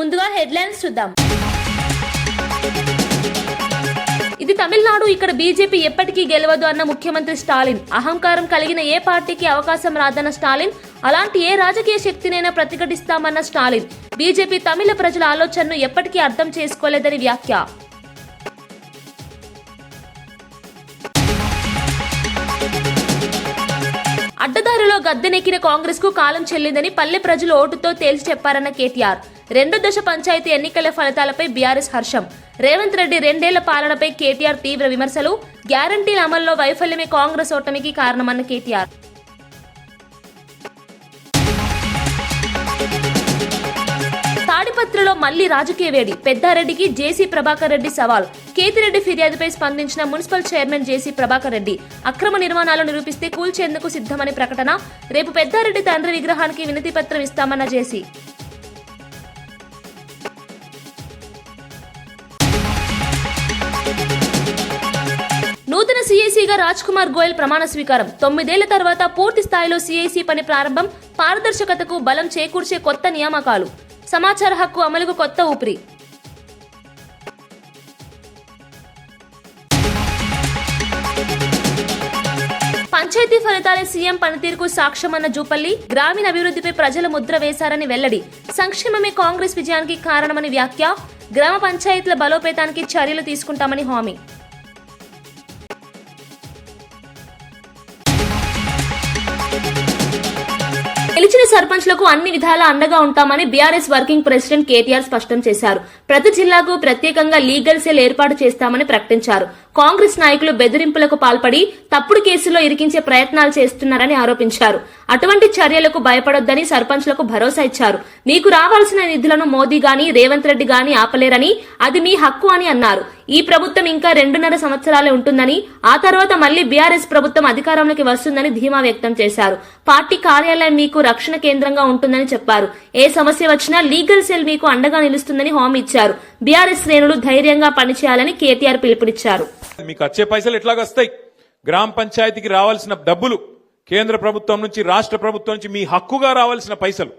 ముందుగా హెడ్లైన్స్ చూద్దాం. ఇది తమిళనాడు, ఇక్కడ బీజేపీ ఎప్పటికీ గెలవదు అన్న ముఖ్యమంత్రి స్టాలిన్. అహంకారం కలిగిన ఏ పార్టీకి అవకాశం రాదన్న స్టాలిన్. అలాంటి ఏ రాజకీయ శక్తినైనా ప్రతిఘటిస్తామన్న స్టాలిన్. బీజేపీ తమిళ ప్రజల ఆలోచనను ఎప్పటికీ అర్థం చేసుకోలేదని వ్యాఖ్య. అడ్డదారిలో గద్దెనెక్కిన కాంగ్రెస్ కు కాలం చెల్లిందని పల్లె ప్రజలు ఓటుతో తేల్చి చెప్పారన్న కేటీఆర్. 2 దశ పంచాయతీ ఎన్నికల ఫలితాలపై బీఆర్ఎస్ హర్షం. రేవంత్ రెడ్డి 2 ఏళ్ల పాలనపై కేటీఆర్ తీవ్ర విమర్శలు. గ్యారంటీల అమల్లో వైఫల్యమే కాంగ్రెస్ ఓటమికి కారణమన్న కేటీఆర్. తాడిపత్రిలో మళ్లీ రాజకీయ వేడి. పెద్దారెడ్డికి జేసీ ప్రభాకర్ రెడ్డి సవాల్. కేతిరెడ్డి ఫిర్యాదుపై స్పందించిన మున్సిపల్ చైర్మన్ జేసీ ప్రభాకర్ రెడ్డి. అక్రమ నిర్మాణాలు నిరూపిస్తే కూల్చేందుకు సిద్ధమని ప్రకటన. రేపు పెద్దారెడ్డి తండ్రి విగ్రహానికి వినతి పత్రం ఇస్తామన్న జేసీ. నూతన సీఐసీగా రాజ్ కుమార్ గోయల్ ప్రమాణ స్వీకారం. 9 ఏళ్ల తర్వాత పూర్తి స్థాయిలో సీఐసీ పని ప్రారంభం. పారదర్శకతకు బలం చేకూర్చే కొత్త నియామకాలు. సమాచార హక్కు అమలుకు కొత్త ఊపిరి. పంచాయతీ ఫలితాలే సీఎం పనితీరుకు సాక్ష్యమన్న జూపల్లి. గ్రామీణ అభివృద్ధిపై ప్రజల ముద్ర వేశారని వెల్లడి. సంక్షేమమే కాంగ్రెస్ విజయానికి కారణమని వ్యాఖ్య. గ్రామ పంచాయతీల బలోపేతానికి చర్యలు తీసుకుంటామని హామీ. గెలిచిన సర్పంచ్లకు అన్ని విధాలా అండగా ఉంటామని బీఆర్ఎస్ వర్కింగ్ ప్రెసిడెంట్ కేటీఆర్ స్పష్టం చేశారు. ప్రతి జిల్లాకు ప్రత్యేకంగా లీగల్ సెల్ ఏర్పాటు చేస్తామని ప్రకటించారు. కాంగ్రెస్ నాయకులు బెదిరింపులకు పాల్పడి తప్పుడు కేసుల్లో ఇరికించే ప్రయత్నాలు చేస్తున్నారని ఆరోపించారు. అటువంటి చర్యలకు భయపడొద్దని సర్పంచ్లకు భరోసా ఇచ్చారు. మీకు రావాల్సిన నిధులను మోదీ గాని రేవంత్ రెడ్డి గాని ఆపలేరని, అది మీ హక్కు అని అన్నారు. ఈ ప్రభుత్వం ఇంకా 2.5 సంవత్సరాలే ఉంటుందని, ఆ తర్వాత మళ్లీ బీఆర్ఎస్ ప్రభుత్వం అధికారంలోకి వస్తుందని ధీమా వ్యక్తం చేశారు. పార్టీ కార్యాలయం మీకు రక్షణ కేంద్రంగా ఉంటుందని చెప్పారు. ఏ సమస్య వచ్చినా లీగల్ సెల్ మీకు అండగా నిలుస్తుందని హామీ ఇచ్చారు. బీఆర్ఎస్ శ్రేణులు ధైర్యంగా పనిచేయాలని కేటీఆర్ పిలుపునిచ్చారు. మీకు వచ్చే పైసలు ఎట్లాగొస్తాయి? గ్రామ పంచాయతీకి రావాల్సిన డబ్బులు కేంద్ర ప్రభుత్వం నుంచి, రాష్ట్ర ప్రభుత్వం నుంచి మీ హక్కుగా రావాల్సిన పైసలు,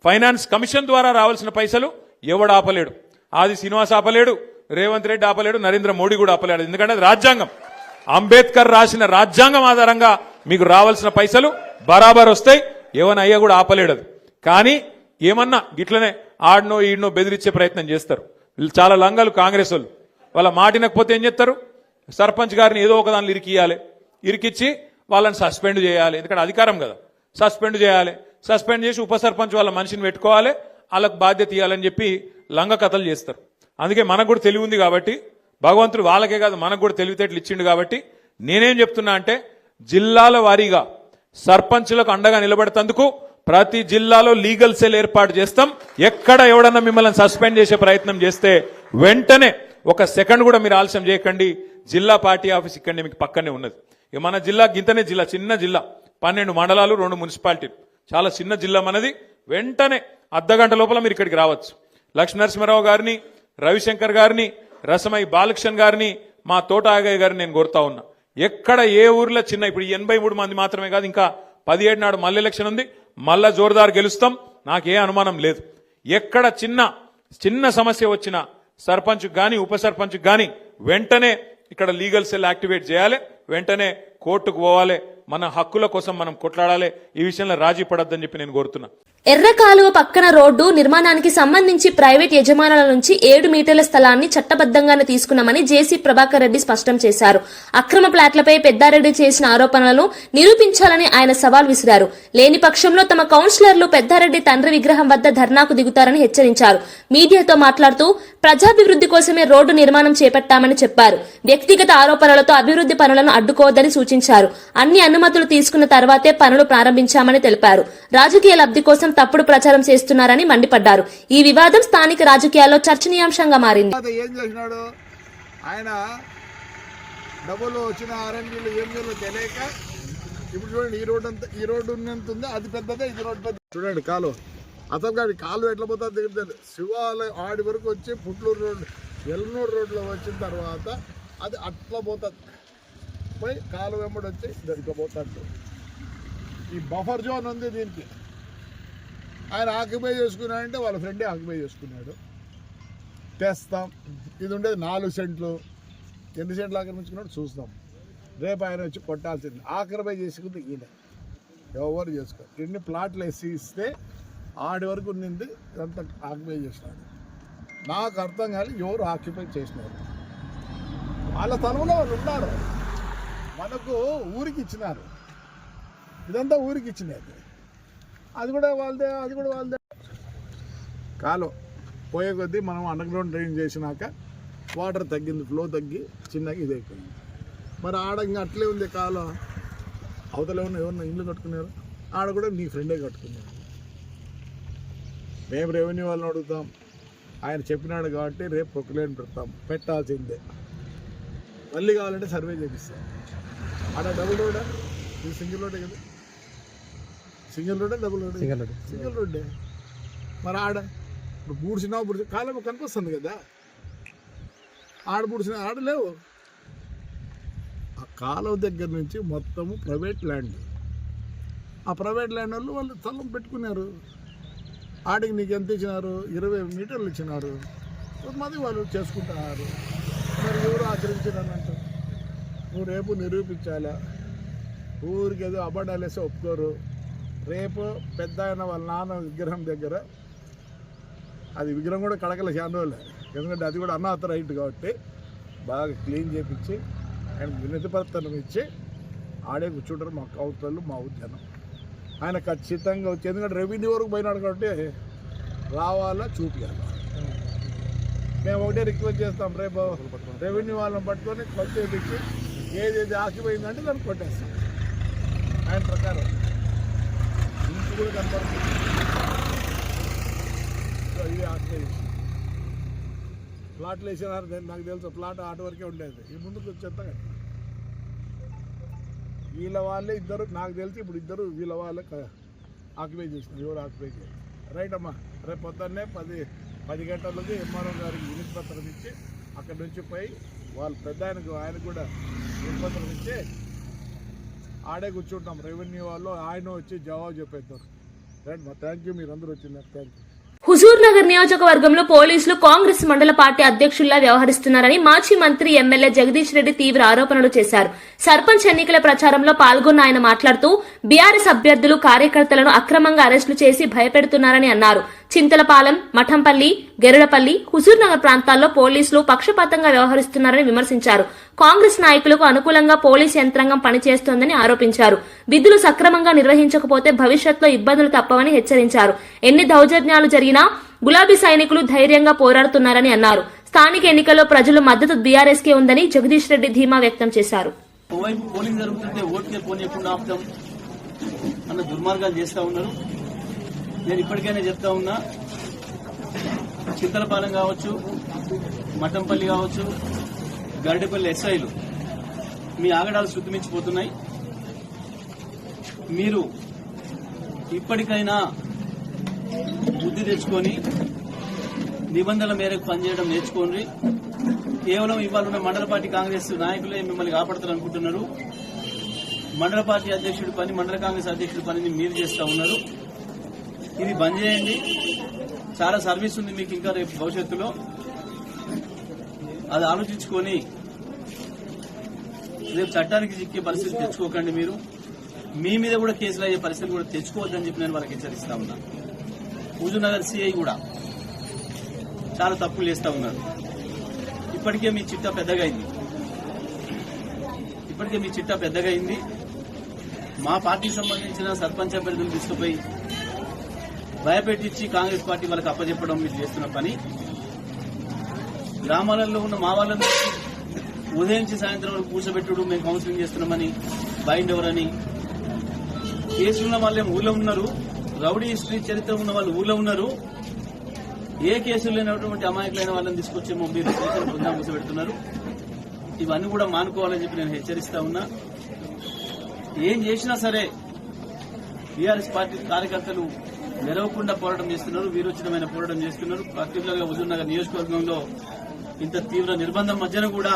ఫైనాన్స్ కమిషన్ ద్వారా రావాల్సిన పైసలు ఎవడు ఆపలేడు. ఆది శ్రీనివాస్ ఆపలేడు, రేవంత్ రెడ్డి ఆపలేడు, నరేంద్ర మోడీ కూడా ఆపలేడు. ఎందుకంటే అది రాజ్యాంగం. అంబేద్కర్ రాసిన రాజ్యాంగం ఆధారంగా మీకు రావాల్సిన పైసలు బరాబర్ వస్తాయి. ఏమన్నా అయ్యా కూడా ఆపలేడు. అది కానీ ఏమన్నా గిట్లనే ఆడనో ఈడనో బెదిరించే ప్రయత్నం చేస్తారు. వీళ్ళు చాలా లంగాలు కాంగ్రెస్ వాళ్ళు. వాళ్ళ మాటినకపోతే ఏం చేస్తారు? సర్పంచ్ గారిని ఏదో ఒక దానిలో ఇరికిచ్చి వాళ్ళని సస్పెండ్ చేయాలి. ఎందుకంటే అధికారం కదా, సస్పెండ్ చేయాలి. సస్పెండ్ చేసి ఉప సర్పంచ్ వాళ్ళ మనిషిని పెట్టుకోవాలి, వాళ్ళకు బాధ్యత ఇవ్వాలని చెప్పి లంగ కథలు చేస్తారు. అందుకే మనకు కూడా తెలివి ఉంది కాబట్టి, భగవంతుడు వాళ్ళకే కాదు మనకు కూడా తెలివితేటలు ఇచ్చిండు కాబట్టి నేనేం చెప్తున్నా అంటే, జిల్లాల వారీగా సర్పంచులకు అండగా నిలబడేందుకు ప్రతి జిల్లాలో లీగల్ సెల్ ఏర్పాటు చేస్తాం. ఎక్కడ ఎవడన్నా మిమ్మల్ని సస్పెండ్ చేసే ప్రయత్నం చేస్తే వెంటనే 1 సెకండ్ కూడా మీరు ఆలస్యం చేయకండి. జిల్లా పార్టీ ఆఫీస్ ఇక్కడనే మీకు పక్కనే ఉన్నది. ఇక మన జిల్లా గింతనే జిల్లా, చిన్న జిల్లా, 12 మండలాలు, 2 మున్సిపాలిటీలు, చాలా చిన్న జిల్లా మనది. వెంటనే అర్ధగంట లోపల మీరు ఇక్కడికి రావచ్చు. లక్ష్మీ నరసింహారావు గారిని, రవిశంకర్ గారిని, రసమై బాలకృష్ణ గారిని, మా తోట ఆగయ్య గారిని నేను కోరుతా ఉన్నా. ఎక్కడ ఏ ఊర్లో చిన్న, ఇప్పుడు 83 మంది మాత్రమే కాదు, ఇంకా 17 నాడు మళ్ళీ ఎలక్షన్ ఉంది. మళ్ళా జోరుదారు గెలుస్తాం, నాకే అనుమానం లేదు. ఎక్కడ చిన్న సమస్య వచ్చినా సర్పంచ్ గాని ఉప సర్పంచ్ గాని వెంటనే ఇక్కడ లీగల్ సెల్ యాక్టివేట్ చేయాలి. వెంటనే కోర్టుకు పోవాలి. మన హక్కుల కోసం మనం కొట్లాడాలి. ఈ విషయంలో రాజీ పడొద్దని చెప్పి నేను కోరుతున్నా. ఎర్ర కాలువ పక్కన రోడ్డు నిర్మాణానికి సంబంధించి ప్రైవేట్ యజమానుల నుంచి 7 మీటర్ల స్థలాన్ని చట్టబద్దంగానే తీసుకున్నామని జేసీ ప్రభాకర్ రెడ్డి స్పష్టం చేశారు. అక్రమ ప్లాట్లపై పెద్దారెడ్డి చేసిన ఆరోపణలను నిరూపించాలని ఆయన సవాల్ విసిరారు. లేని పక్షంలో తమ కౌన్సిలర్లు పెద్దారెడ్డి తండ్రి విగ్రహం వద్ద ధర్నాకు దిగుతారని హెచ్చరించారు. మీడియాతో మాట్లాడుతూ ప్రజాభివృద్ధి కోసమే రోడ్డు నిర్మాణం చేపట్టామని చెప్పారు. వ్యక్తిగత ఆరోపణలతో అభివృద్ధి పనులను అడ్డుకోవద్దని సూచించారు. అన్ని అనుమతులు తీసుకున్న తర్వాతే పనులు ప్రారంభించామని తెలిపారు. రాజకీయ లబ్ధి కోసం తప్పుడు ప్రచారం చేస్తున్నారని మండిపడ్డారు. ఈ వివాదం స్థానిక రాజకీయాల్లో చర్చనీయాంశంగా మారింది. ఏం చేసినాడు ఆయన? డబ్బులు వచ్చిన ఆర్ఎండ్బీలు ఏం తెలియక ఇప్పుడు చూడండి, ఈ రోడ్డు ఉన్నంత ఉంది, అది పెద్దదే, ఇది రోడ్డు పెద్ద. చూడండి కాలు, అసలు గాడి కాలు ఎట్లా పోతుంది దగ్గర శివాలయం ఆడి వరకు వచ్చి పుట్లూరు రోడ్డు, ఎల్నూరు రోడ్లో వచ్చిన తర్వాత అది అట్లా పోతుంది, పోయి కాలు వెంబడి వచ్చి ఇట్లా పోతుంది. ఈ బఫర్ జోన్ ఉంది దీనికి. ఆయన ఆక్యుపై చేసుకున్నాడంటే వాళ్ళ ఫ్రెండే ఆక్యుపై చేసుకున్నాడు. తెస్తాం. ఇది ఉండేది 4 సెంట్లు. ఎన్ని సెంట్లు ఆక్రమించుకున్నాడు చూస్తాం. రేపు ఆయన వచ్చి కొట్టాల్సింది. ఆక్రమై చేసుకుంది ఈయన. ఎవరు చేసుకోరు. ఎన్ని ప్లాట్లు వేసి ఇస్తే ఆడి వరకు నింది ఇదంతా ఆక్యుపై చేసినాడు. నాకు అర్థం కాదు ఎవరు ఆక్యుపై చేసినారు. వాళ్ళ తనంలో వాళ్ళు ఉన్నారు. మనకు ఊరికి ఇచ్చినారు. ఇదంతా ఊరికి ఇచ్చినది. అది కూడా వాళ్ళదే. కాలం పోయే కొద్దీ మనం అండర్ గ్రౌండ్ డ్రైన్ చేసినాక వాటర్ తగ్గింది, ఫ్లో తగ్గి చిన్నగా ఇది అయిపోయింది. మరి ఆడ ఇంకా అట్లే ఉంది కాలం. అవతల ఎవరన్నా ఇల్లు కట్టుకున్నారు, ఆడ కూడా నీ ఫ్రెండే కట్టుకున్నారు. మేము రెవెన్యూ వాళ్ళని అడుగుతాం. ఆయన చెప్పినాడు కాబట్టి రేపు ప్రొక్లైన్ పెట్టాల్సిందే. మళ్ళీ కావాలంటే సర్వే చేపిస్తాం. ఆడ డబుల్ రోడా, ఇది సింగిల్ రోడ్డే కదా. సింగిల్ రోడ్డే డబుల్ రోడ్? సింగిల్ రోడ్డే. మరి ఆడ ఇప్పుడు బూడ్చినా కాలం కనిపిస్తుంది కదా. ఆడ బూడ్చిన ఆడ లేవు. ఆ కాలువ దగ్గర నుంచి మొత్తము ప్రైవేట్ ల్యాండ్. ఆ ప్రైవేట్ ల్యాండ్ వాళ్ళు స్థలం పెట్టుకున్నారు. ఆడికి నీకు ఎంత ఇచ్చినారు? 20 మీటర్లు ఇచ్చినారు. కొంతమంది వాళ్ళు చేసుకుంటున్నారు. మరి ఎవరు ఆచరించారనంట. నువ్వు రేపు నిరూపించాలా. ఊరికి ఏదో అబద్ధాలు వేస్తే ఒప్పుకోరు. రేపు పెద్ద ఆయన వాళ్ళ నాన్న విగ్రహం దగ్గర, అది విగ్రహం కూడా కడకల చాందోలే, ఎందుకంటే అది కూడా అనాథ రైట్ కాబట్టి బాగా క్లీన్ చేయించి ఆయన వినతి పత్రం ఇచ్చి ఆడే కూర్చుంటారు మా కౌతలు, మా ఉద్యానం. ఆయన ఖచ్చితంగా వచ్చి, ఎందుకంటే రెవెన్యూ వరకు పోయినాడు కాబట్టి రావాలా, చూపించాలా. మేము ఒకటే రిక్వెస్ట్ చేస్తాం, రేపు రెవెన్యూ వాళ్ళని పట్టుకొని కొట్టేపించి ఏదేది ఆకిపోయిందంటే దాన్ని కొట్టేస్తాం. ఆయన ప్రకారం ఇంటి కూడా కనపడుతుంది. ఇది ఆక్యుపేషన్ ప్లాట్లు వేసినారు. నాకు తెలుసు ప్లాట్ ఆట వరకే ఉండేది. ఈ ముందుకు వచ్చేస్తా కదా. వీళ్ళ వాళ్ళే ఇద్దరు, నాకు తెలిసి ఇప్పుడు ఇద్దరు వీళ్ళ వాళ్ళే ఆక్యుపై చేసినారు. ఎవరు ఆక్యుపై చేయాలి? రైట్ అమ్మా. రేపు పొద్దున్నే 10 గంటలకి ఎంఆర్ఓ గారికి వినతి పత్రం ఇచ్చి అక్కడి నుంచి పోయి వాళ్ళ పెద్ద ఆయనకు కూడా వినతి పత్రం ఇచ్చి ఆడే కూర్చుంటాం. రెవెన్యూ వాళ్ళు ఆయన వచ్చి జవాబు చెప్పేస్తారు. రైట్ మా. Thank you. మీరు అందరూ వచ్చినారు. Thank you. హుజూర్ నగర్ నియోజకవర్గంలో పోలీసులు కాంగ్రెస్ మండల పార్టీ అధ్యక్షుల్లా వ్యవహరిస్తున్నారని మాజీ మంత్రి ఎమ్మెల్యే జగదీష్ రెడ్డి తీవ్ర ఆరోపణలు చేశారు. సర్పంచ్ ఎన్నికల ప్రచారంలో పాల్గొన్న ఆయన మాట్లాడుతూ బీఆర్ఎస్ అభ్యర్థులు, కార్యకర్తలను అక్రమంగా అరెస్టులు చేసి భయపెడుతున్నారని అన్నారు. చింతలపాలెం, మఠంపల్లి, గెరుడపల్లి, హుజూర్ నగర్ ప్రాంతాల్లో పోలీసులు పక్షపాతంగా వ్యవహరిస్తున్నారని విమర్శించారు. కాంగ్రెస్ నాయకులకు అనుకూలంగా పోలీస్ యంత్రాంగం పనిచేస్తోందని ఆరోపించారు. విధులు సక్రమంగా నిర్వహించకపోతే భవిష్యత్తులో ఇబ్బందులు తప్పవని హెచ్చరించారు. ఎన్ని దౌర్జన్యాలు జరిగినా గులాబీ సైనికులు ధైర్యంగా పోరాడుతున్నారని అన్నారు. స్థానిక ఎన్నికల్లో ప్రజల మద్దతు బీఆర్ఎస్ కే ఉందని జగదీష్ రెడ్డి ధీమా వ్యక్తం చేశారు. పోలింగ్ జరుగుతుంటే ఓటుకే పోనీయకుండా ఆపుతాం అన్న దుర్మార్గాలు చేస్తా ఉన్నారు. నేను ఇప్పటికైనా చెప్తా ఉన్నా, చింతలపాలెం కావచ్చు, మఠంపల్లి కావచ్చు, గరిడపల్లి ఎస్ఐలు మీ ఆగడాలు శుద్ధిమించిపోతున్నాయి. మీరు ఇప్పటికైనా బుద్ధి తెచ్చుకొని నిబంధనల మేరకు పనిచేయడం నేర్చుకోండి. కేవలం ఇవాళ ఉన్న మండల పార్టీ కాంగ్రెస్ నాయకులే మిమ్మల్ని కాపాడతారు అనుకుంటున్నారు. మండల పార్టీ అధ్యక్షుడి పని, మండల కాంగ్రెస్ అధ్యక్షుడి పనిని మీరు చేస్తా ఉన్నారు. ఇది బంద్ చేయండి. చాలా సర్వీస్ ఉంది మీకు ఇంకా రేపు భవిష్యత్తులో. అది ఆలోచించుకొని రేపు చట్టానికి చిక్కే పరిస్థితి తెచ్చుకోకండి. మీరు మీ మీద కూడా కేసులు అయ్యే పరిస్థితి కూడా తెచ్చుకోవద్దని చెప్పి నేను వాళ్ళకి హెచ్చరిస్తా ఉన్నా. హుజూర్ నగర్ సిఐ కూడా చాలా తప్పులు చేస్తా ఉన్నారు. ఇప్పటికే మీ చిట్టా పెద్దగా అయింది. మా పార్టీకి సంబంధించిన సర్పంచ్ అభ్యర్థులు తీసుకుపోయి భయపెట్టించి కాంగ్రెస్ పార్టీ వాళ్ళకి అప్పచెప్పడం మీరు చేస్తున్న పని. గ్రామాలలో ఉన్న మా వాళ్ళని ఉదయం నుంచి సాయంత్రం వరకు కూర్చోబెట్టుడు, మేము కౌన్సిలింగ్ చేస్తున్నామని, బైండ్ ఎవరని. కేసులున్న వాళ్ళే ఊళ్ళో ఉన్నారు, రౌడీ హిస్టరీ చరిత్ర ఉన్న వాళ్ళు ఊళ్ళో ఉన్నారు. ఏ కేసులు లేనటువంటి అమాయకులైన వాళ్ళని తీసుకొచ్చి మీరు స్టేషన్ బృందం కూర్చోబెడుతున్నారు. ఇవన్నీ కూడా మానుకోవాలని చెప్పి నేను హెచ్చరిస్తా ఉన్నా. ఏం చేసినా సరే టీఆర్ఎస్ పార్టీ కార్యకర్తలు నెరవకుండా పోరాటం చేస్తున్నారు, వీరోచితమైన పోరాటం చేస్తున్నారు. పర్టికులర్ గా హుజూర్ నగర్ నియోజకవర్గంలో ఇంత తీవ్ర నిర్బంధం మధ్యన కూడా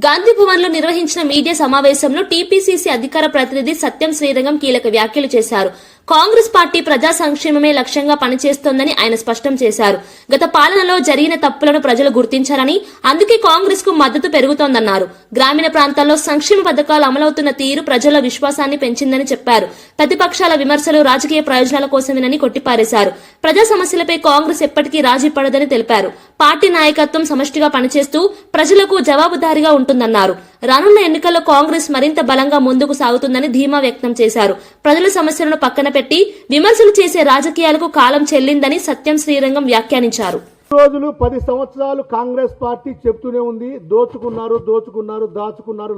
గాంధీ భవన్ లో నిర్వహించిన మీడియా సమావేశంలో టీపీసీసీ అధికార ప్రతినిధి సత్యం శ్రీరంగం కీలక వ్యాఖ్యలు చేశారు. కాంగ్రెస్ పార్టీ ప్రజా సంక్షేమమే లక్ష్యంగా పనిచేస్తోందని ఆయన స్పష్టం చేశారు. గత పాలనలో జరిగిన తప్పులను ప్రజలు గుర్తించారని, అందుకే కాంగ్రెస్ కు మద్దతు పెరుగుతోందన్నారు. గ్రామీణ ప్రాంతాల్లో సంక్షేమ పథకాలు అమలవుతున్న తీరు ప్రజల విశ్వాసాన్ని పెంచిందని చెప్పారు. ప్రతిపక్షాల విమర్శలు రాజకీయ ప్రయోజనాల కోసమేనని కొట్టిపారేశారు. ప్రజా సమస్యలపై కాంగ్రెస్ ఎప్పటికీ రాజీ పడదని తెలిపారు. పార్టీ నాయకత్వం సమష్టిగా పనిచేస్తూ ప్రజలకు జవాబుదారీగా ఉంటుందన్నారు. రానున్న ఎన్నికల్లో కాంగ్రెస్ మరింత బలంగా ముందుకు సాగుతుందని ధీమా వ్యక్తం చేశారు. ప్రజల సమస్యలను పక్కన పెట్టి విమర్శలు చేసే రాజకీయాలకు కాలం చెల్లిందని సత్యం శ్రీరంగం వ్యాఖ్యానించారు. రోజులు 10 సంవత్సరాలు కాంగ్రెస్ పార్టీ చెప్తూనే ఉంది, దాచుకున్నారు,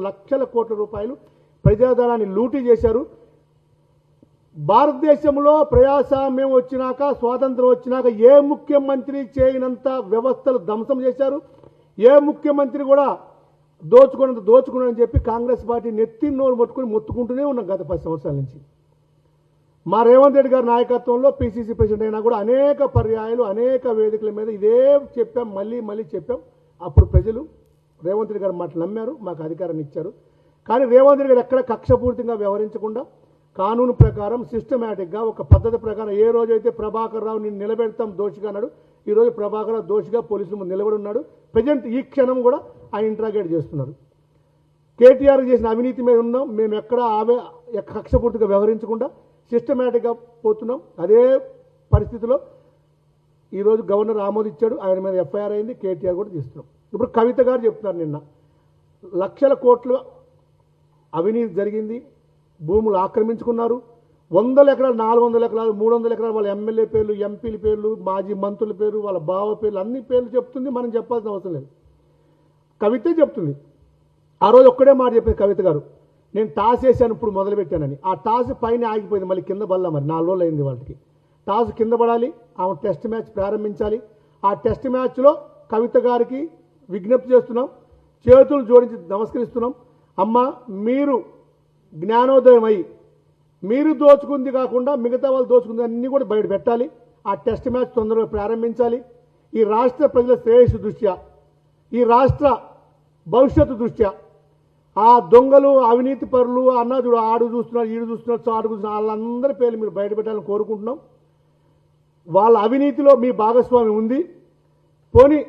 లక్షల కోట్ల రూపాయలు ప్రజాధనాన్ని లూటీ చేశారు. భారతదేశంలో ప్రజాస్వామ్యం వచ్చినాక, స్వాతంత్రం వచ్చినాక ఏ ముఖ్యమంత్రి చేయనంత వ్యవస్థలు ధ్వంసం చేశారు. ఏ ముఖ్యమంత్రి కూడా దోచుకున్నారని చెప్పి కాంగ్రెస్ పార్టీ నెత్తి నోరు పట్టుకుని మొత్తుకుంటూనే ఉన్నాం గత 10 సంవత్సరాల నుంచి. మా రేవంత్ రెడ్డి గారి నాయకత్వంలో పిసిసి ప్రెసిడెంట్ అయినా కూడా అనేక పర్యాయాలు అనేక వేదికల మీద ఇదే చెప్పాం, మళ్ళీ చెప్పాం. అప్పుడు ప్రజలు రేవంత్ రెడ్డి గారి మాట నమ్మారు, మాకు అధికారాన్ని ఇచ్చారు. కానీ రేవంత్ రెడ్డి గారు ఎక్కడ కక్షపూర్తిగా వ్యవహరించకుండా కానూను ప్రకారం సిస్టమేటిక్గా ఒక పద్ధతి ప్రకారం ఏ రోజైతే ప్రభాకర్ రావు నేను నిలబెడతాం దోషిగా అన్నాడు, ఈరోజు ప్రభాకర్ రావు దోషిగా పోలీసుల ముందు నిలబడి ఉన్నాడు. ప్రజెంట్ ఈ క్షణం కూడా ఆయన ఇంట్రాగేట్ చేస్తున్నారు. కేటీఆర్ చేసిన అవినీతి మీద ఉన్నాం, మేము ఎక్కడ కక్షపూర్తిగా వ్యవహరించకుండా సిస్టమేటిక్గా పోతున్నాం. అదే పరిస్థితిలో ఈరోజు గవర్నర్ ఆమోదించాడు, ఆయన మీద ఎఫ్ఐఆర్ అయింది, కేటీఆర్ కూడా తీస్తున్నాం. ఇప్పుడు కవిత గారు చెప్తున్నారు, నిన్న లక్షల కోట్లు అవినీతి జరిగింది, భూములు ఆక్రమించుకున్నారు, 100 ఎకరాలు, 400 ఎకరాలు, 300 ఎకరాలు వాళ్ళ ఎమ్మెల్యే పేర్లు, ఎంపీల పేర్లు, మాజీ మంత్రుల పేరు, వాళ్ళ బావ పేర్లు, అన్ని పేర్లు చెప్తుంది. మనం చెప్పాల్సిన అవసరం లేదు, కవితే చెప్తుంది. ఆ రోజు ఒక్కడే మాట చెప్పింది కవిత గారు, నేను టాస్ వేసాను ఇప్పుడు మొదలుపెట్టానని. ఆ టాస్ పైన ఆగిపోయింది, మళ్ళీ కింద పడలా. మరి 4 రోజులు అయింది వాళ్ళకి. టాస్ కింద పడాలి, ఆమె టెస్ట్ మ్యాచ్ ప్రారంభించాలి. ఆ టెస్ట్ మ్యాచ్లో కవిత గారికి విజ్ఞప్తి చేస్తున్నాం, చేతులు జోడించి నమస్కరిస్తున్నాం. అమ్మ, మీరు జ్ఞానోదయం అయ్యి మీరు దోచుకుంది కాకుండా మిగతా వాళ్ళు దోచుకుంది అన్నీ కూడా బయట పెట్టాలి. ఆ టెస్ట్ మ్యాచ్ తొందరగా ప్రారంభించాలి. ఈ రాష్ట్ర ప్రజల శ్రేయస్సు దృష్ట్యా, ఈ రాష్ట్ర భవిష్యత్తు దృష్ట్యా ఆ దొంగలు, అవినీతి పరులు, అన్నాడు ఆడు చూస్తున్నారు, ఈడు చూస్తున్నారు, చాడు చూస్తున్నారు, వాళ్ళందరి పేర్లు మీరు బయట పెట్టాలని కోరుకుంటున్నాం. వాళ్ళ అవినీతిలో మీ భాగస్వామి ఉంది. పోనీ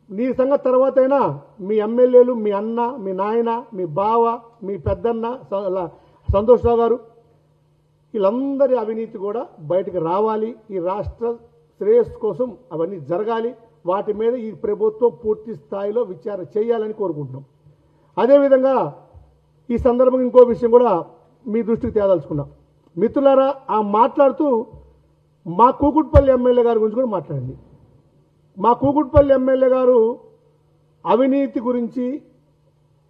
నీ సంగతి తర్వాత అయినా మీ ఎమ్మెల్యేలు, మీ అన్న, మీ నాయన, మీ బావ, మీ పెద్దన్న సంతోష్రావు గారు, వీళ్ళందరి అవినీతి కూడా బయటకు రావాలి. ఈ రాష్ట్ర శ్రేయస్సు కోసం అవన్నీ జరగాలి. వాటి మీద ఈ ప్రభుత్వం పూర్తి స్థాయిలో విచారణ చేయాలని కోరుకుంటున్నాం. అదేవిధంగా ఈ సందర్భంగా ఇంకో విషయం కూడా మీ దృష్టికి తేదలుచుకున్నాం. మిత్రులారా, ఆ మాట్లాడుతూ మా కూకుట్పల్లి ఎమ్మెల్యే గారి గురించి కూడా మాట్లాడింది. మా కూకుట్పల్లి ఎమ్మెల్యే గారు అవినీతి గురించి,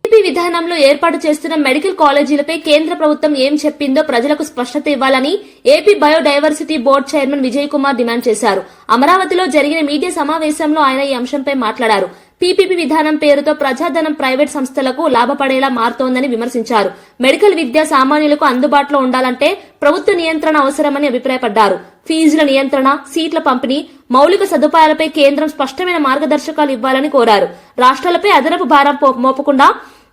ఏపీ విధానంలో ఏర్పాటు చేస్తున్న మెడికల్ కాలేజీలపై కేంద్ర ప్రభుత్వం ఏం చెప్పిందో ప్రజలకు స్పష్టత ఇవ్వాలని AP biodiversity board chairman Vijay Kumar demand చేశారు. అమరావతిలో జరిగిన మీడియా సమావేశంలో ఆయన ఈ అంశంపై మాట్లాడారు. పీపీపీ విధానం పేరుతో ప్రజాధనం ప్రైవేట్ సంస్థలకు లాభపడేలా మారుతోందని విమర్శించారు. మెడికల్ విద్య సామాన్యులకు అందుబాటులో ఉండాలంటే ప్రభుత్వ నియంత్రణ అవసరమని అభిప్రాయపడ్డారు. ఫీజుల నియంత్రణ, సీట్ల పంపిణీ, మౌలిక సదుపాయాలపై కేంద్రం స్పష్టమైన మార్గదర్శకాలు ఇవ్వాలని కోరారు. రాష్ట్రాలపై అదనపు భారం మోపకుండా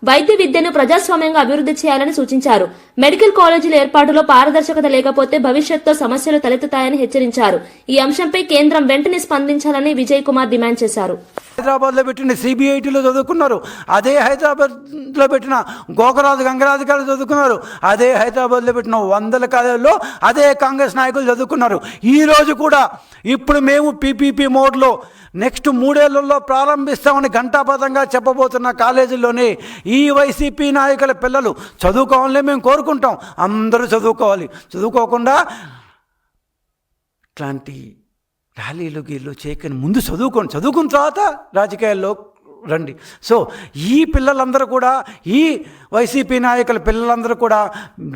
వైద్య విద్యను ప్రజాస్వామ్యంగా అభివృద్ధి చేయాలని సూచించారు. మెడికల్ కాలేజీల ఏర్పాటులో పారదర్శకత లేకపోతే భవిష్యత్తులో సమస్యలు తలెత్తుతాయని హెచ్చరించారు. ఈ అంశంపై కేంద్రం వెంటనే స్పందించాలని విజయ్ కుమార్ డిమాండ్ చేశారు. హైదరాబాద్లో పెట్టిన సిబిఐటీలో చదువుకున్నారు, అదే హైదరాబాద్లో పెట్టిన గోకరాజు గంగరాజు గారు చదువుకున్నారు, అదే హైదరాబాద్లో పెట్టిన 100 కాలేజీల్లో అదే కాంగ్రెస్ నాయకులు చదువుకున్నారు. ఈరోజు కూడా ఇప్పుడు మేము పీపీపీ మోడ్లో నెక్స్ట్ 3 ఏళ్లలో ప్రారంభిస్తామని ఘంటాపథంగా చెప్పబోతున్న కాలేజీల్లోనే ఈ వైసీపీ నాయకుల పిల్లలు చదువుకోవాలని మేము కోరుకుంటాం. అందరూ చదువుకోవాలి. చదువుకోకుండా ఇట్లాంటి ర్యాలీలు గీళ్ళు చేయకని ముందు చదువుకోండి, చదువుకున్న తర్వాత రాజకీయాల్లో రండి. సో ఈ పిల్లలందరూ కూడా, ఈ వైసీపీ నాయకుల పిల్లలందరూ కూడా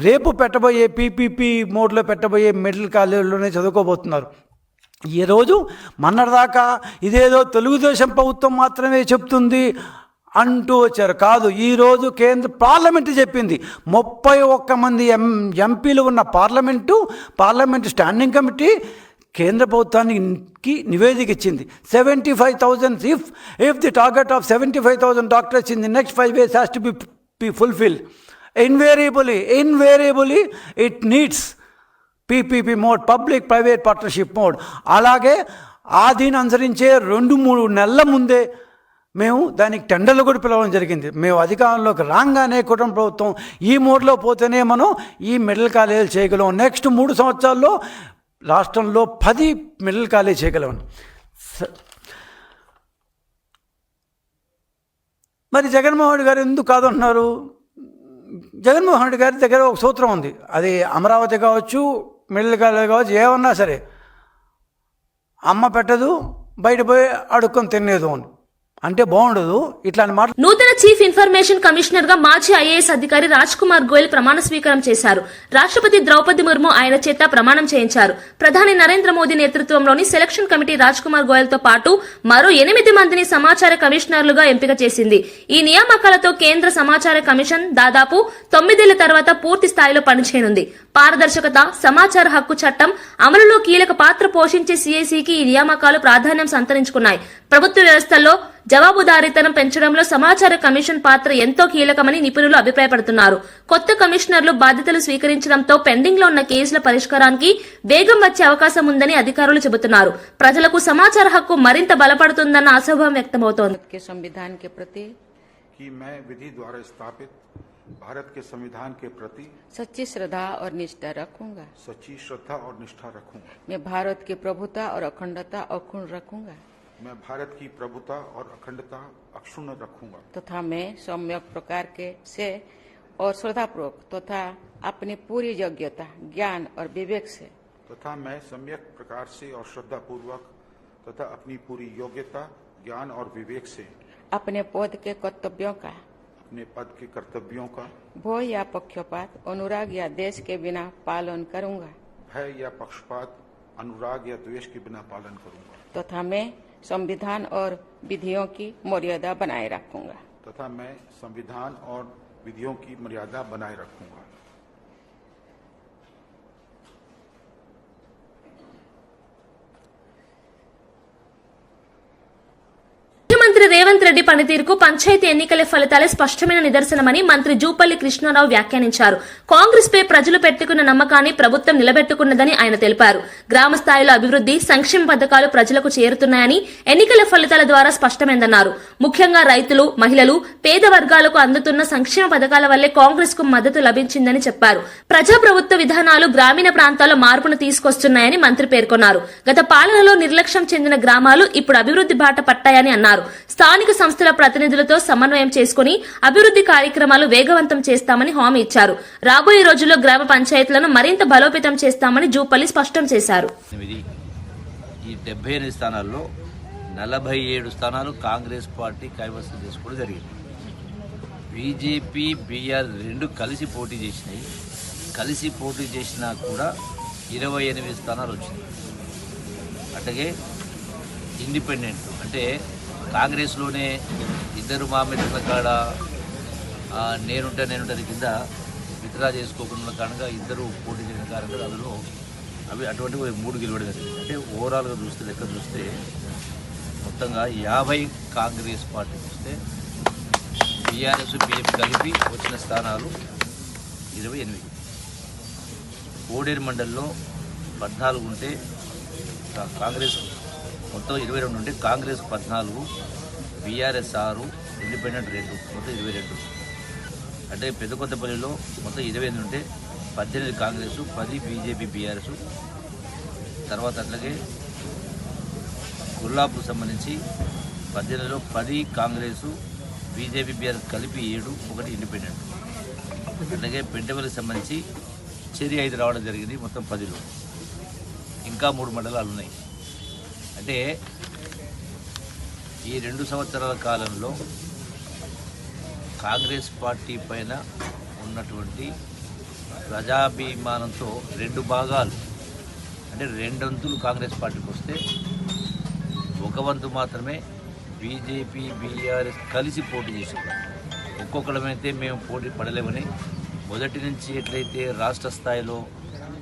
రేపు పెట్టబోయే పీపీపీ మోడ్లో పెట్టబోయే మెడికల్ కాలేజీలోనే చదువుకోబోతున్నారు. ఈరోజు మొన్నటిదాకా ఇదేదో తెలుగుదేశం ప్రభుత్వం మాత్రమే చెప్తుంది అంటూ వచ్చారు. కాదు, ఈరోజు కేంద్ర పార్లమెంటు చెప్పింది. 31 మంది ఎంపీలు ఉన్న పార్లమెంటు స్టాండింగ్ కమిటీ కేంద్ర ప్రభుత్వానికి నివేదిక ఇచ్చింది. 75,000 if the target of 75,000 doctors in the next 5 years has to be fulfilled, invariably it needs PPP mode, public private partnership mode. అలాగే ఆ దీన్ని అనుసరించే 2-3 నెలల ముందే మేము దానికి టెండర్లు కూడా పిలవడం జరిగింది. మేము అధికారంలోకి రాగానే కుటుంబ ప్రభుత్వం ఈ మోడ్లో పోతేనే మనం ఈ మెడికల్ కాలేజీలు చేయగలం. నెక్స్ట్ 3 సంవత్సరాల్లో రాష్ట్రంలో 10 మెడికల్ కాలేజీ చేయగలం. మరి జగన్మోహన్ రెడ్డి గారు ఎందుకు కాదంటున్నారు? జగన్మోహన్ రెడ్డి గారి దగ్గర ఒక సూత్రం ఉంది. అది అమరావతి కావచ్చు, మెడికల్ కాలేజీ కావచ్చు, ఏమన్నా సరే అమ్మ పెట్టదు, బయట పోయి అడుక్కొని తినేదు అని అంటే బాగుండదు. ఇట్లాంటి మాట. నూతన చీఫ్ ఇన్ఫర్మేషన్ కమిషనర్ గా మాజీ ఐఏఎస్ అధికారి రాజ్ కుమార్ గోయల్ ప్రమాణ స్వీకారం చేశారు. రాష్ట్రపతి ద్రౌపది ముర్ము ఆయన చేత ప్రమాణం చేయించారు. ప్రధాని నరేంద్ర మోదీ నేతృత్వంలోని సెలక్షన్ కమిటీ రాజ్ కుమార్ గోయల్ తో పాటు మరో 8 మందిని సమాచార కమిషనర్లుగా ఎంపిక చేసింది. ఈ నియామకాలతో కేంద్ర సమాచార కమిషన్ దాదాపు 9 ఏళ్ల తర్వాత పూర్తి స్థాయిలో పనిచేయనుంది. పారదర్శకత, సమాచార హక్కు చట్టం అమలులో కీలక పాత్ర పోషించే సీఐసీకి ఈ నియామకాలు ప్రాధాన్యం సంతరించుకున్నాయి. ప్రభుత్వ వ్యవస్థల్లో జవాబుదారీతనం పెంచడంలో సమాచార కమిషన్ పాత్ర ఎంతో కీలకమని నిపుణులు అభిప్రాయపడుతున్నారు. కొత్త కమిషనర్లు బాధ్యతలు స్వీకరించడంతో పెండింగ్ లో ఉన్న కేసుల పరిష్కారానికి వేగం వచ్చే అవకాశం ఉందని అధికారులు చెబుతున్నారు. ప్రజలకు సమాచార హక్కు మరింత బలపడుతుందన్న ఆశాభావం వ్యక్తమవుతోంది. संविधान के प्रति कि मैं विधि द्वारा स्थापित भारत के संविधान के प्रति सच्ची श्रद्धा और निष्ठा रखूंगा। सच्ची श्रद्धा और निष्ठा रखूंगा। मैं भारत की प्रभुता और अखंडता अक्षुण्ण रखूंगा मैं भारत की प्रभुता और अखंडता अक्षुण्ण रखूंगा तथा मैं सम्यक प्रकार के से और श्रद्धापूर्वक तथा अपनी पूरी योग्यता, ज्ञान और विवेक से तथा मैं सम्यक प्रकार से और श्रद्धा पूर्वक तथा अपनी पूरी योग्यता, ज्ञान और विवेक से अपने पद के कर्तव्यों का, अपने पद के कर्तव्यों का भय या पक्षपात, अनुराग या देश के बिना पालन करूंगा भय या पक्षपात, अनुराग या द्वेष के बिना पालन करूंगा तथा मैं संविधान और विधियों की मर्यादा बनाए रखूंगा तथा मैं संविधान और विधियों की मर्यादा बनाए रखूंगा। ముఖ్యమంత్రి రేవంత్ రెడ్డి పనితీరుకు పంచాయతీ ఎన్నికల ఫలితాలే స్పష్టమైన నిదర్శనమని మంత్రి జూపల్లి కృష్ణారావు వ్యాఖ్యానించారు. కాంగ్రెస్ పై ప్రజలు పెట్టుకున్న నమ్మకాన్ని ప్రభుత్వం నిలబెట్టుకున్నదని ఆయన తెలిపారు. గ్రామ స్థాయిలో అభివృద్ధి, సంక్షేమ పథకాలు ప్రజలకు చేరుతున్నాయని ఎన్నికల ఫలితాల ద్వారా స్పష్టమైందన్నారు. ముఖ్యంగా రైతులు, మహిళలు, పేద వర్గాలకు అందుతున్న సంక్షేమ పథకాల వల్లే కాంగ్రెస్ కు మద్దతు లభించిందని చెప్పారు. ప్రజాప్రభుత్వ విధానాలు గ్రామీణ ప్రాంతాల్లో మార్పును తీసుకొస్తున్నాయని మంత్రి పేర్కొన్నారు. గత పాలనలో నిర్లక్ష్యం చెందిన గ్రామాలు ఇప్పుడు అభివృద్ధి బాట పట్టాయని అన్నారు. స్థానిక సంస్థల ప్రతినిధులతో సమన్వయం చేసుకుని అభివృద్ధి కార్యక్రమాలు వేగవంతం చేస్తామని హామీ ఇచ్చారు. రాబోయే రోజుల్లో గ్రామ పంచాయతీలను మరింత బలోపేతం చేస్తామని జూపల్లి స్పష్టం చేశారు. ఈ 78 స్థానాల్లో 47 స్థానాలు కాంగ్రెస్ పార్టీ కైవసం చేసుకోవడం జరిగింది. బీజేపీ, బీఆర్ 2 కలిసి పోటీ చేసినాయి. కలిసి పోటీ చేసినా కూడా 28 స్థానాలు వచ్చినాయి. అట్లాగే ఇండిపెండెంట్ అంటే కాంగ్రెస్లోనే ఇద్దరు మామిళ్ళ కాడ నేనుంటే కింద విత్డ్రా చేసుకోకుండా కారణంగా ఇద్దరు పోటీ చేసిన కారణంగా అందులో అవి అటువంటి 3 గెలవడం జరిగింది. అంటే ఓవరాల్గా చూస్తే లెక్క చూస్తే మొత్తంగా 50 కాంగ్రెస్ పార్టీ చూస్తే బీఆర్ఎస్, బీజేపీ కలిపి వచ్చిన స్థానాలు 28. కోడేరు మండలిలో 14 ఉంటే కాంగ్రెస్ మొత్తం 22 ఉంటే కాంగ్రెస్ 14, బీఆర్ఎస్ 6, ఇండిపెండెంట్ 2, మొత్తం 22. అంటే పెద్దకొత్తపల్లిలో మొత్తం 28 ఉంటే 18 కాంగ్రెస్, 10 బీజేపీ, బీఆర్ఎస్. తర్వాత అట్లాగే గుల్లాపూర్ సంబంధించి 18లో 10 కాంగ్రెస్, బీజేపీ, బీఆర్ఎస్ కలిపి 7, 1 ఇండిపెండెంట్. అట్లాగే పెంటపల్లికి సంబంధించి చెరి 5 రావడం జరిగింది, మొత్తం 10లో. ఇంకా 3 మండలాలు ఉన్నాయి. అంటే ఈ 2 సంవత్సరాల కాలంలో కాంగ్రెస్ పార్టీ పైన ఉన్నటువంటి ప్రజాభిమానంతో 2 భాగాలు అంటే 2 వంతులు కాంగ్రెస్ పార్టీకి వస్తే 1 వంతు మాత్రమే బీజేపీ, బీఆర్ఎస్ కలిసి పోటీ చేశారు. ఒక్కొక్కడమైతే మేము పోటీ పడలేమని మొదటి నుంచి ఎట్లయితే రాష్ట్ర స్థాయిలో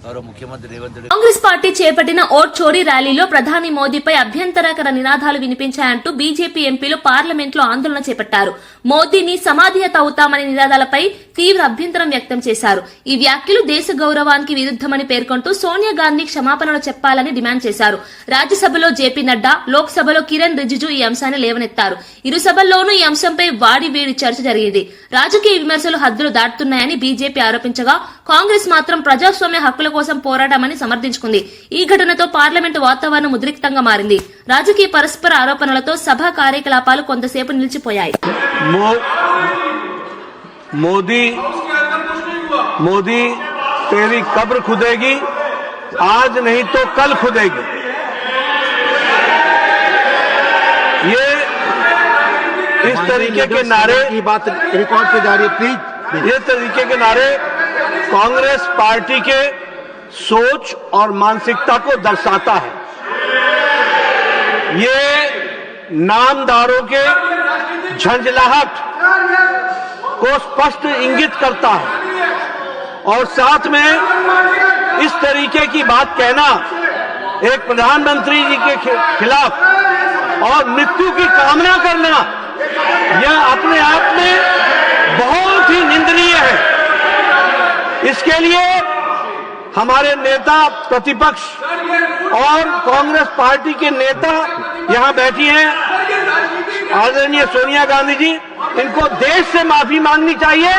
గౌరవ ముఖ్యమంత్రి రేవంత్ రెడ్డి కాంగ్రెస్ పార్టీ చేపట్టిన ఓట్ చోరీ ర్యాలీలో ప్రధాని మోదీపై అభ్యంతరకర నినాదాలు వినిపించాయంటూ బీజేపీ ఎంపీలు పార్లమెంట్లో ఆందోళన చేపట్టారు. మోదీని సమాధియత అవుతామనే నినాదాలపై తీవ్ర అభ్యంతరం వ్యక్తం చేశారు. ఈ వ్యాఖ్యలు దేశ గౌరవానికి విరుద్ధమని పేర్కొంటూ సోనియా గాంధీ క్షమాపణలు చెప్పాలని డిమాండ్ చేశారు. రాజ్యసభలో జేపీ నడ్డా, లోక్సభలో కిరణ్ రిజిజు ఈ అంశాన్ని లేవనెత్తారు. ఇరు సభల్లోనూ ఈ అంశంపై వాడివేడి చర్చ జరిగింది. రాజకీయ విమర్శలు హద్దులు దాటుతున్నాయని బీజేపీ ఆరోపించగా, కాంగ్రెస్ మాత్రం ప్రజాస్వామ్య హక్కుల కోసం పోరాటమని సమర్థించుకుంది. ఈ ఘటనతో పార్లమెంటు వాతావరణం ఉద్రిక్తంగా మారింది. రాజకీయ పరస్పర ఆరోపణలతో సభా కార్యకలాపాలు కొంతసేపు నిలిచిపోయాయి. मोदी तेरी कब्र खुदेगी, आज नहीं तो कल खुदेगी. ये इस तरीके के नारे की बात रिकॉर्ड पे जा रही है, प्लीज. ये तरीके के नारे कांग्रेस पार्टी के सोच और मानसिकता को दर्शाता है. ये नामदारों के झंझलाहट को स्पष्ट इंगित करता है और साथ में इस तरीके की बात कहना एक प्रधानमंत्री जी के खिलाफ और मृत्यु की कामना करना, यह अपने आप में बहुत ही निंदनीय है. इसके लिए हमारे नेता प्रतिपक्ष और कांग्रेस पार्टी के नेता यहां बैठी हैं, आदरणीय सोनिया गांधी जी, इनको देश से माफी मांगनी चाहिए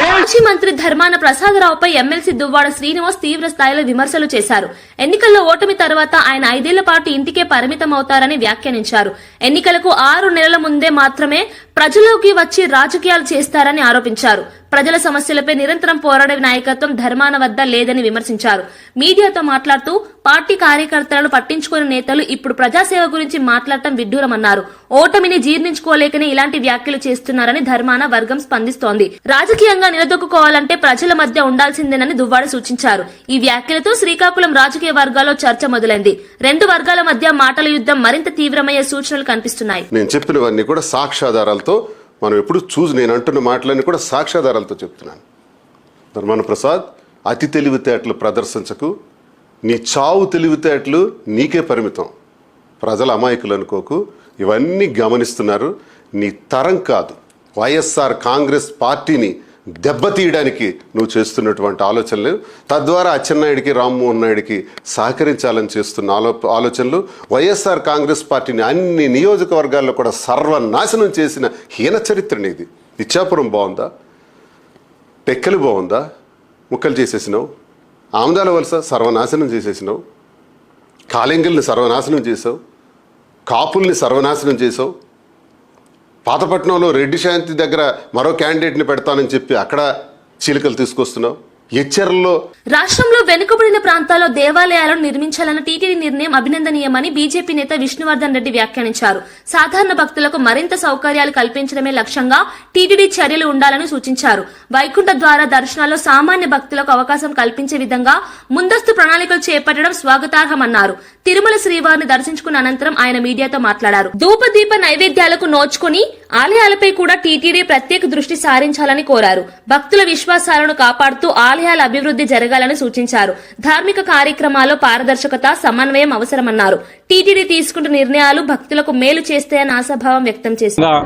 మాజీ మంత్రి ధర్మాన ప్రసాదరావుపై ఎమ్మెల్సీ దువ్వాడ శ్రీనివాస్ తీవ్ర స్థాయిలో విమర్శలు చేశారు. ఎన్నికల్లో ఓటమి తర్వాత ఆయన 5 ఏళ్ల పాటు ఇంటికే పరిమితమవుతారని వ్యాఖ్యానించారు. ఎన్నికలకు 6 నెలల ముందే మాత్రమే ప్రజలోకి వచ్చి రాజకీయాలు చేస్తారని ఆరోపించారు. ప్రజల సమస్యలపై నిరంతరం పోరాడే నాయకత్వం ధర్మాన వద్ద లేదని విమర్శించారు. మీడియాతో మాట్లాడుతూ పార్టీ కార్యకర్తలను పట్టించుకునే నేతలు ఇప్పుడు ప్రజాసేవ గురించి మాట్లాడటం విడ్డూరమన్నారు. ఓటమిని జీర్ణించుకోలేకనే ఇలాంటి వ్యాఖ్యలు చేస్తున్నారని ధర్మాన వర్గం స్పందిస్తోంది. రాజకీయంగా నిలదొక్కుకోవాలంటే ప్రజల మధ్య ఉండాల్సిందేనని దువ్వాడ సూచించారు. ఈ వ్యాఖ్యలతో శ్రీకాకుళం రాజకీయ వర్గాల్లో చర్చ మొదలైంది. 2 వర్గాల మధ్య మాటల యుద్ధం మరింత తీవ్రమయ్యే సూచనలు కనిపిస్తున్నాయి. నేను చెప్పినవన్నీ కూడా సాక్ష్యాధారాలతో మనం ఎప్పుడు నేను అంటున్న మాటలన్నీ కూడా సాక్ష్యాధారాలతో చెప్తున్నాను. ధర్మాన ప్రసాద్, అతి తెలివితేటలు ప్రదర్శించకు. నీ చావు తెలివితేటలు నీకే పరిమితం. ప్రజల అమాయకులు అనుకోకు. ఇవన్నీ గమనిస్తున్నారు. నీ తరం కాదు, వైఎస్ఆర్ కాంగ్రెస్ పార్టీని దెబ్బతీయడానికి నువ్వు చేస్తున్నటువంటి ఆలోచనలు, తద్వారా అచ్చెన్నాయుడికి రామ్మోహన్ నాయుడికి సహకరించాలని చేస్తున్న ఆలోచనలు వైఎస్ఆర్ కాంగ్రెస్ పార్టీని అన్ని నియోజకవర్గాల్లో కూడా సర్వనాశనం చేసిన హీన చరిత్రని ఇది. ఇచ్చాపురం బాగుందా? టెక్కలు బాగుందా? ముక్కలు చేసేసినావు. ఆముదాల వలస సర్వనాశనం చేసేసినావు. కాళింగుల్ని సర్వనాశనం చేసావు. కాపుల్ని సర్వనాశనం చేసావు. పాతపట్నంలో రెడ్డి శాంతి దగ్గర మరో క్యాండిడేట్ని పెడతానని చెప్పి అక్కడ చీలికలు తీసుకొస్తున్నావు. ఎచ్చర్లలో రాష్ట్రంలో వెనుకబడిన ప్రాంతాల్లో దేవాలయాలను నిర్మించాలన్న టీటీడీ నిర్ణయం అభినందనీయమని బీజేపీ నేత విష్ణువర్ధన్ రెడ్డి వ్యాఖ్యానించారు. సాధారణ భక్తులకు మరింత సౌకర్యాలు కల్పించడమే లక్ష్యంగా టీటీడీ చర్యలు ఉండాలని సూచించారు. వైకుంఠ ద్వార దర్శనాల్లో సామాన్య భక్తులకు అవకాశం కల్పించే విధంగా ముందస్తు ప్రణాళికలు చేపట్టడం స్వాగతార్హమన్నారు. తిరుమల శ్రీవారిని దర్శించుకున్న అనంతరం ఆయన మీడియాతో మాట్లాడారు. ధూపదీప నైవేద్యాలకు నోచుకుని ఆలయాలపై కూడా టీటీడీ ప్రత్యేక దృష్టి సారించాలని కోరారు. భక్తుల విశ్వాసాలను కాపాడుతూ ఆలయాల అభివృద్ధి జరగాలని సూచించారు. ధార్మిక కార్యక్రమాల్లో పారదర్శకత, సమన్వయం అవసరమన్నారు. టీటీడీ తీసుకుంటున్న నిర్ణయాలు భక్తులకు మేలు చేస్తాయని ఆశాభావం వ్యక్తం చేశారు.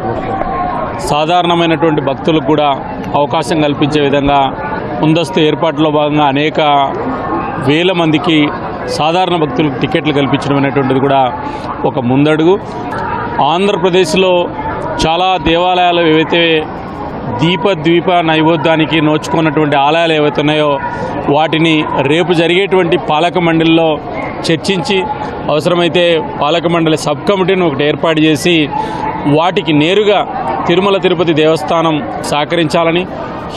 సాధారణమైనటువంటి భక్తులకు కూడా అవకాశం కల్పించే విధంగా ముందస్తు ఏర్పాట్లో భాగంగా అనేక వేల మందికి సాధారణ భక్తులకు టికెట్లు కల్పించడం అనేటువంటిది కూడా ఒక ముందడుగు. ఆంధ్రప్రదేశ్లో చాలా దేవాలయాలు ఏవైతే దీపద్వీప నైవేద్యానికి నోచుకున్నటువంటి ఆలయాలు ఏవైతే ఉన్నాయో వాటిని రేపు జరిగేటువంటి పాలక మండలిలో చర్చించి అవసరమైతే పాలక మండలి సబ్ కమిటీని ఒకటి ఏర్పాటు చేసి వాటికి నేరుగా తిరుమల తిరుపతి దేవస్థానం సహకరించాలని,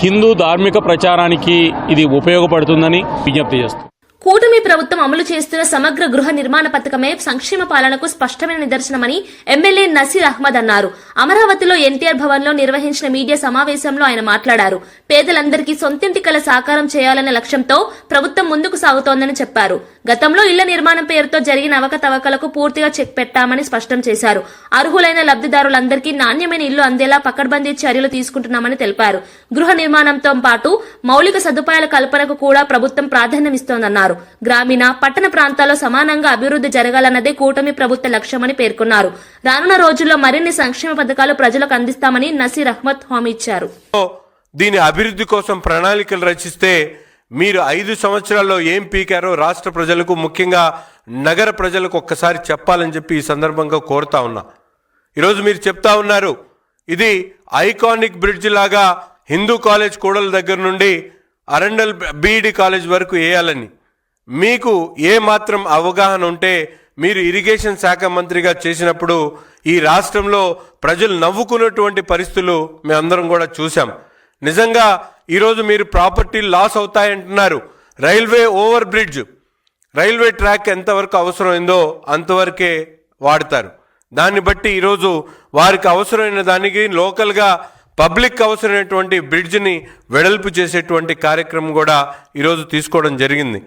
హిందూ ధార్మిక ప్రచారానికి ఇది ఉపయోగపడుతుందని విజ్ఞప్తి చేస్తుంది. కూటమి ప్రభుత్వం అమలు చేస్తున్న సమగ్ర గృహ నిర్మాణ పథకమే సంక్షేమ పాలనకు స్పష్టమైన నిదర్శనమని ఎమ్మెల్యే నసీర్ అహ్మద్ అన్నారు. అమరావతిలో ఎన్టీఆర్ భవన్ లో నిర్వహించిన మీడియా సమావేశంలో ఆయన మాట్లాడారు. పేదలందరికీ సొంతింటి కల సాకారం చేయాలనే లక్ష్యంతో ప్రభుత్వం ముందుకు సాగుతోందని చెప్పారు. గతంలో ఇళ్ల నిర్మాణం పేరుతో జరిగిన అవకతవకలకు పూర్తిగా చెక్ పెట్టామని స్పష్టం చేశారు. అర్హులైన లబ్దిదారులందరికీ నాణ్యమైన ఇల్లు అందేలా పకడ్బందీ చర్యలు తీసుకుంటున్నామని తెలిపారు. గృహ నిర్మాణంతో పాటు మౌలిక సదుపాయాల కల్పనకు కూడా ప్రభుత్వం ప్రాధాన్యమిస్తోందన్నారు. గ్రామీణ పట్టణ ప్రాంతాల్లో సమానంగా అభివృద్ధి జరగాలన్నదే కూటమి ప్రభుత్వ లక్ష్యమని పేర్కొన్నారు. రానున్న రోజుల్లో మరిన్ని సంక్షేమ పథకాలు ప్రజలకు అందిస్తామని నసీర్ అహ్మద్ హామీ ఇచ్చారు. దీని అభివృద్ధి కోసం ప్రణాళికలు రచిస్తే మీరు 5 సంవత్సరాల్లో ఏం పీకారో రాష్ట్ర ప్రజలకు, ముఖ్యంగా నగర ప్రజలకు ఒక్కసారి చెప్పాలని చెప్పి ఈ సందర్భంగా కోరుతా ఉన్నా. ఈరోజు మీరు చెప్తా ఉన్నారు ఇది ఐకానిక్ బ్రిడ్జ్ లాగా హిందూ కాలేజ్ కూడల దగ్గర నుండి అరండల్ బీఈడి కాలేజ్ వరకు వేయాలని. మీకు ఏ మాత్రం అవగాహన ఉంటే మీరు ఇరిగేషన్ శాఖ మంత్రిగా చేసినప్పుడు ఈ రాష్ట్రంలో ప్రజలు నవ్వుకున్నటువంటి పరిస్థితులు మేమందరం కూడా చూసాం. నిజంగా ఈరోజు మీరు ప్రాపర్టీ లాస్ అవుతాయంటున్నారు. Railway over bridge, railway track ఎంతవరకు అవసరమైందో అంతవరకే వాడతారు. దాన్ని బట్టి ఈరోజు వారికి అవసరమైన దానికి లోకల్గా పబ్లిక్ అవసరమైనటువంటి బ్రిడ్జ్ని వెడల్పు చేసేటువంటి కార్యక్రమం కూడా ఈరోజు తీసుకోవడం జరిగింది.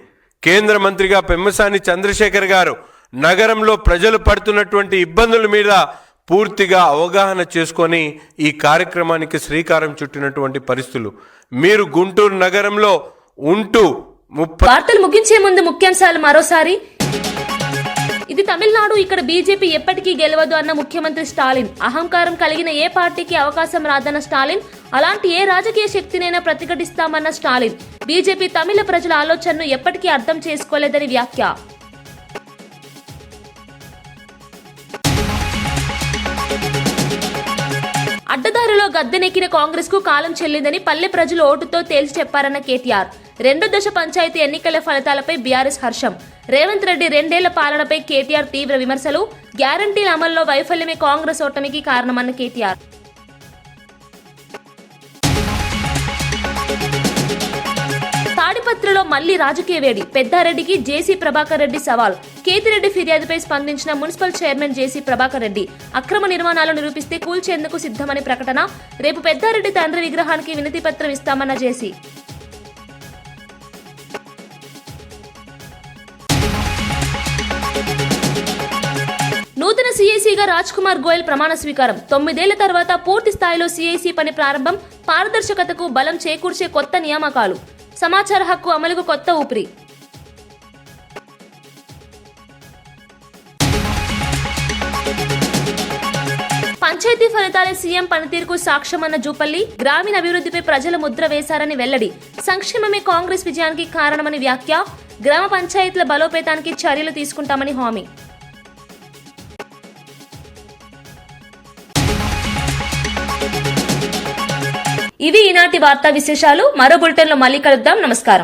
కేంద్ర మంత్రిగా పెమ్మసాని చంద్రశేఖర్ గారు నగరంలో ప్రజలు పడుతున్నటువంటి ఇబ్బందుల మీద పూర్తిగా అవగాహన చేసుకొని ఈ కార్యక్రమానికి శ్రీకారం చుట్టినటువంటి పరిస్థితులు. మీరు గుంటూరు నగరంలో ఉంటూ వార్తలు ముగించే ముందు ముఖ్యాంశాలు మరోసారి. ఇది తమిళనాడు, ఇక్కడ బీజేపీ ఎప్పటికీ గెలవదు అన్న ముఖ్యమంత్రి స్టాలిన్. అహంకారం కలిగిన ఏ పార్టీకి అవకాశం రాదన్న స్టాలిన్. అలాంటి ఏ రాజకీయ శక్తినైనా ప్రతిఘటిస్తామన్న స్టాలిన్. బీజేపీ తమిళ ప్రజల ఆలోచనను ఎప్పటికీ అర్థం చేసుకోలేదని వ్యాఖ్య. అడ్డదారిలో గద్దెనెక్కిన కాంగ్రెస్ కు కాలం చెల్లిందని పల్లె ప్రజలు ఓటుతో తేల్చి చెప్పారన్న కేటీఆర్. 2వ దశ పంచాయతీ ఎన్నికల ఫలితాలపై బీఆర్ఎస్ హర్షం. రేవంత్ రెడ్డి 2 ఏళ్ల పాలనపై కేటీఆర్ తీవ్ర విమర్శలు. గ్యారంటీల అమల్లో వైఫల్యమే కాంగ్రెస్ ఓటమికి కారణమన్న కేటీఆర్. తాడిపత్రిలో మళ్లీ రాజకీయ వేడి. పెద్దారెడ్డికి జేసీ ప్రభాకర్ రెడ్డి సవాల్. కేతిరెడ్డి ఫిర్యాదుపై స్పందించిన మున్సిపల్ చైర్మన్ జేసీ ప్రభాకర్ రెడ్డి. అక్రమ నిర్మాణాలు నిరూపిస్తే కూల్చేందుకు సిద్ధమని ప్రకటన. రేపు పెద్దారెడ్డి తండ్రి విగ్రహానికి వినతి పత్రం ఇస్తామన్న జేసీ. నూతన సీఐసీగా రాజ్ కుమార్ గోయల్ ప్రమాణ స్వీకారం. 9 ఏళ్ల తర్వాత పూర్తి స్థాయిలో సీఐసీ పని ప్రారంభం. పారదర్శకతకు బలం చేకూర్చే కొత్త నియామకాలు. సమాచార హక్కు అమలుకు కొత్త ఊపిరి. పంచాయతీ ఫలితాలే సీఎం పనితీరుకు సాక్ష్యమన్న జూపల్లి. గ్రామీణ అభివృద్ధిపై ప్రజల ముద్ర వేశారని వెల్లడి. సంక్షేమమే కాంగ్రెస్ విజయానికి కారణమని వ్యాఖ్య. గ్రామ పంచాయతీల బలోపేతానికి చర్యలు తీసుకుంటామని హామీ. ఇవి ఈనాటి వార్తా విశేషాలు. మరో బులెటిన్లో మళ్ళీ కలుద్దాం. నమస్కారం.